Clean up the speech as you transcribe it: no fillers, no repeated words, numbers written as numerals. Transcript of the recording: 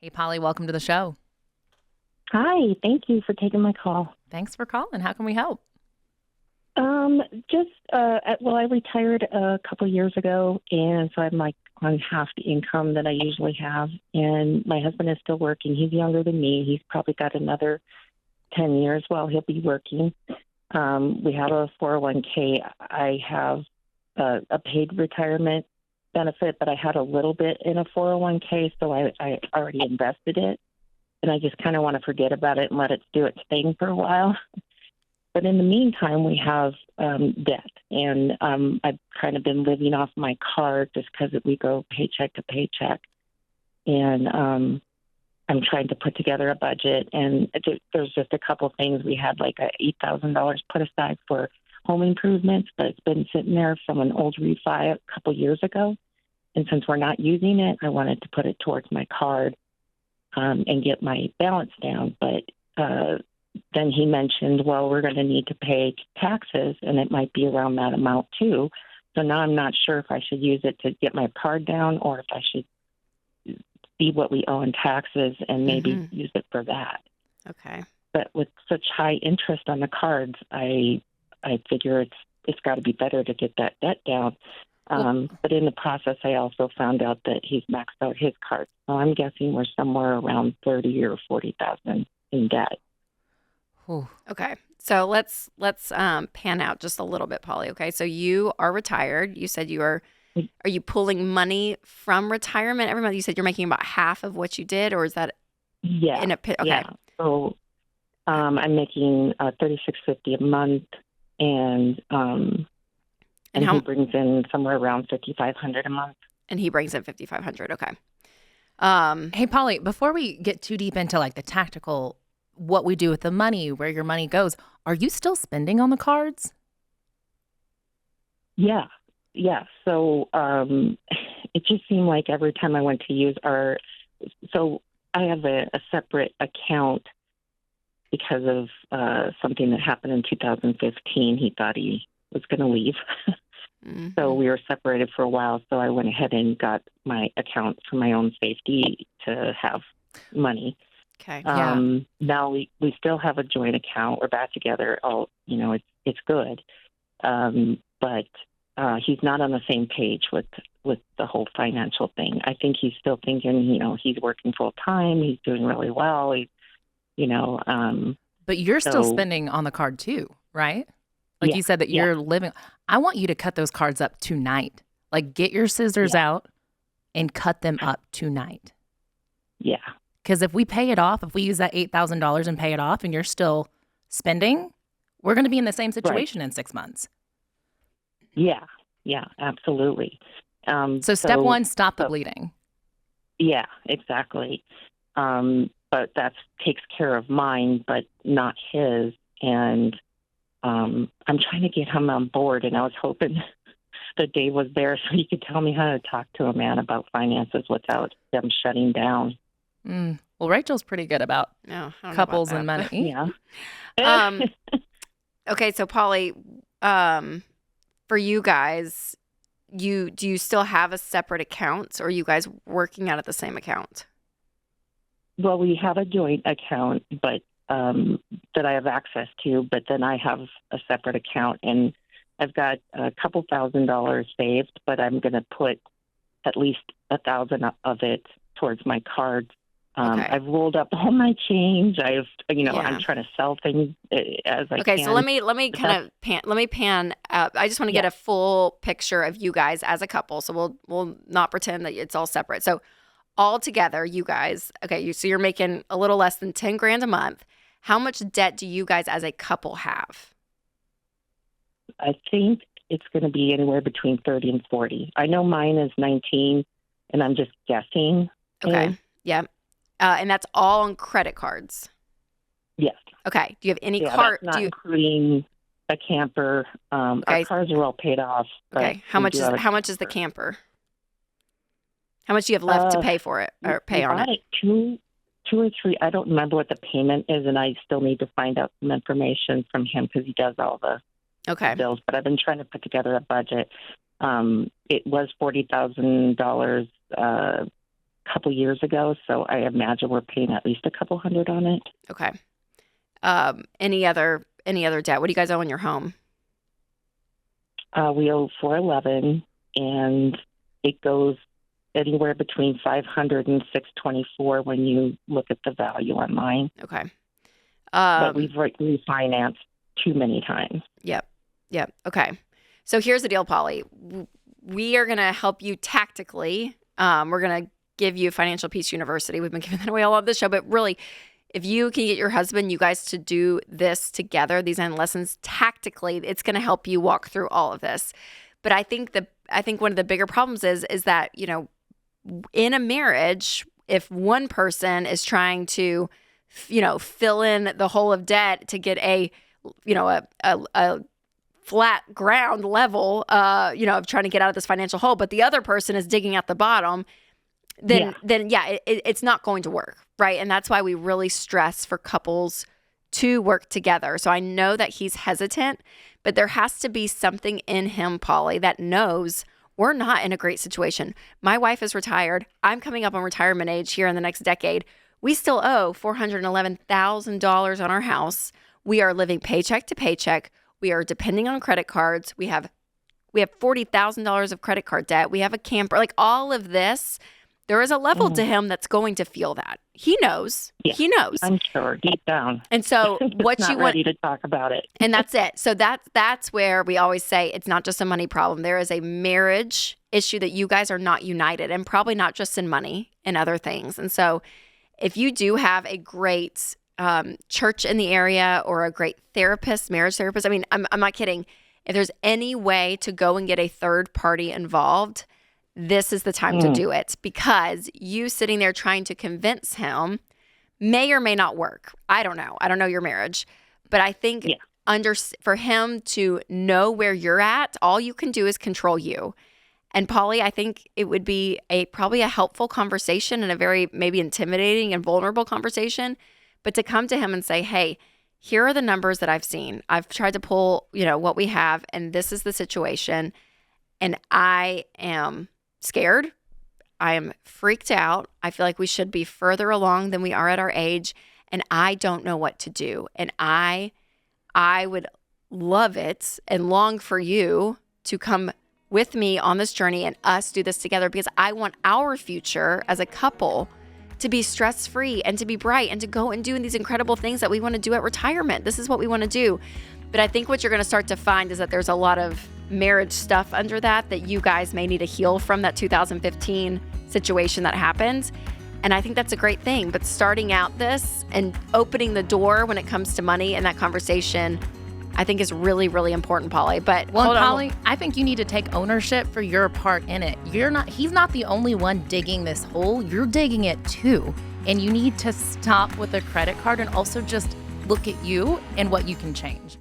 Hey, Polly, welcome to the show. Hi, thank you for taking my call. Thanks for calling. How can we help? I retired a couple years ago, and so I'm like on half the income that I usually have. And my husband is still working. He's younger than me. He's probably got another 10 years while he'll be working. We have a 401k. I have a paid retirement benefit, but I had a little bit in a 401k, so I already invested it. And I just kind of want to forget about it and let it do its thing for a while. But in the meantime, we have debt, and I've kind of been living off my card just because we go paycheck to paycheck. And I'm trying to put together a budget, and there's just a couple things. We had like $8,000 put aside for home improvements, but it's been sitting there from an old refi a couple years ago. And since we're not using it, I wanted to put it towards my card and get my balance down. But then he mentioned, well, we're going to need to pay taxes, and it might be around that amount too. So now I'm not sure if I should use it to get my card down or if I should see what we owe in taxes and maybe use it for that. Okay. But with such high interest on the cards, I figure it's got to be better to get that debt down. But in the process, I also found out that he's maxed out his card. So I'm guessing we're somewhere around 30 or 40,000 in debt. Whew. Okay. So let's pan out just a little bit, Polly. Okay. So you are retired. You said are you pulling money from retirement every month? You said you're making about half of what you did, or is that Yeah. okay. Yeah. So I'm making $36.50 a month, and he brings in somewhere around $5,500 a month. And he brings in $5,500. Okay. Hey, Polly, before we get too deep into like the tactical, what we do with the money, where your money goes, are you still spending on the cards? Yeah. Yeah. So it just seemed like every time I went to use so I have a separate account because of something that happened in 2015. He thought he was going to leave. So we were separated for a while. So I went ahead and got my account for my own safety to have money. Okay. Now we still have a joint account. We're back together. It's good. But he's not on the same page with the whole financial thing. I think he's still thinking, he's working full time. He's doing really well. But you're still spending on the card too, right? Like Yeah, you said that you're living. I want you to cut those cards up tonight. Like get your scissors out and cut them up tonight. Yeah. Because if we pay it off, if we use that $8,000 and pay it off and you're still spending, we're going to be in the same situation in 6 months. Yeah. Yeah, absolutely. So step one, stop the bleeding. Yeah, exactly. But that takes care of mine, but not his. And I'm trying to get him on board, and I was hoping that Dave was there so he could tell me how to talk to a man about finances without them shutting down. Well, Rachel's pretty good about couples and money. Yeah. Okay, so Polly, for you guys, do you still have a separate account, or are you guys working out of the same account? Well, we have a joint account, but that I have access to, but then I have a separate account, and I've got a couple $1,000 saved, but I'm going to put at least 1,000 of it towards my card. Okay. I've rolled up all my change. I'm trying to sell things as I can. Okay, so let me kind of pan up. I just want to get a full picture of you guys as a couple. So we'll not pretend that it's all separate. So all together, you guys, so you're making a little less than 10 grand a month. How much debt do you guys as a couple have? I think it's going to be anywhere between 30 and 40. I know mine is 19, and I'm just guessing. Okay. Yeah. And that's all on credit cards. Yes. Okay. Do you have any card? Not including a camper. Our cars are all paid off. Okay. How much is the camper? How much do you have left to pay for it or pay on it? Two or three. I don't remember what the payment is, and I still need to find out some information from him because he does all the bills. But I've been trying to put together a budget. It was $40,000 couple years ago, so I imagine we're paying at least a couple hundred on it. Okay. Any other debt? What do you guys owe on your home? We owe 411, and it goes anywhere between 500 and 624 when you look at the value on mine. Okay. But we've refinanced too many times. Yep. Okay. So here's the deal, Polly. We are going to help you tactically. We're going to give you Financial Peace University. We've been giving that away all of this show, but really, if you can get your husband, you guys to do this together, these end lessons tactically, it's going to help you walk through all of this. But I think one of the bigger problems is that, in a marriage, if one person is trying to, fill in the hole of debt to get a flat ground level, of trying to get out of this financial hole, but the other person is digging at the bottom, then it's not going to work, right? And that's why we really stress for couples to work together. So I know that he's hesitant, but there has to be something in him, Polly, that knows we're not in a great situation. My wife is retired. I'm coming up on retirement age here in the next decade. We still owe $411,000 on our house. We are living paycheck to paycheck. We are depending on credit cards. We have $40,000 of credit card debt. We have a camper. Like all of this, there is a level to him that's going to feel that. He knows. Yeah, he knows. I'm sure, deep down. And so what not you want ready to talk about it. And that's it. So that's where we always say it's not just a money problem. There is a marriage issue that you guys are not united, and probably not just in money and other things. And so if you do have a great church in the area or a great therapist, marriage therapist, I mean, I'm not kidding. If there's any way to go and get a third party involved, this is the time to do it, because you sitting there trying to convince him may or may not work. I don't know. I don't know your marriage, but I think for him to know where you're at, all you can do is control you. And Polly, I think it would be probably a helpful conversation and a very maybe intimidating and vulnerable conversation, but to come to him and say, hey, here are the numbers that I've seen. I've tried to pull, what we have, and this is the situation. And I am scared. I am freaked out. I feel like we should be further along than we are at our age, and I don't know what to do. And I would love it and long for you to come with me on this journey and us do this together, because I want our future as a couple to be stress-free and to be bright and to go and do these incredible things that we want to do at retirement. This is what we want to do. But I think what you're going to start to find is that there's a lot of marriage stuff under that you guys may need to heal from that 2015 situation that happened. And I think that's a great thing. But starting out this and opening the door when it comes to money and that conversation, I think is really, really important, Polly. But Polly, I think you need to take ownership for your part in it. He's not the only one digging this hole. You're digging it too. And you need to stop with the credit card and also just look at you and what you can change.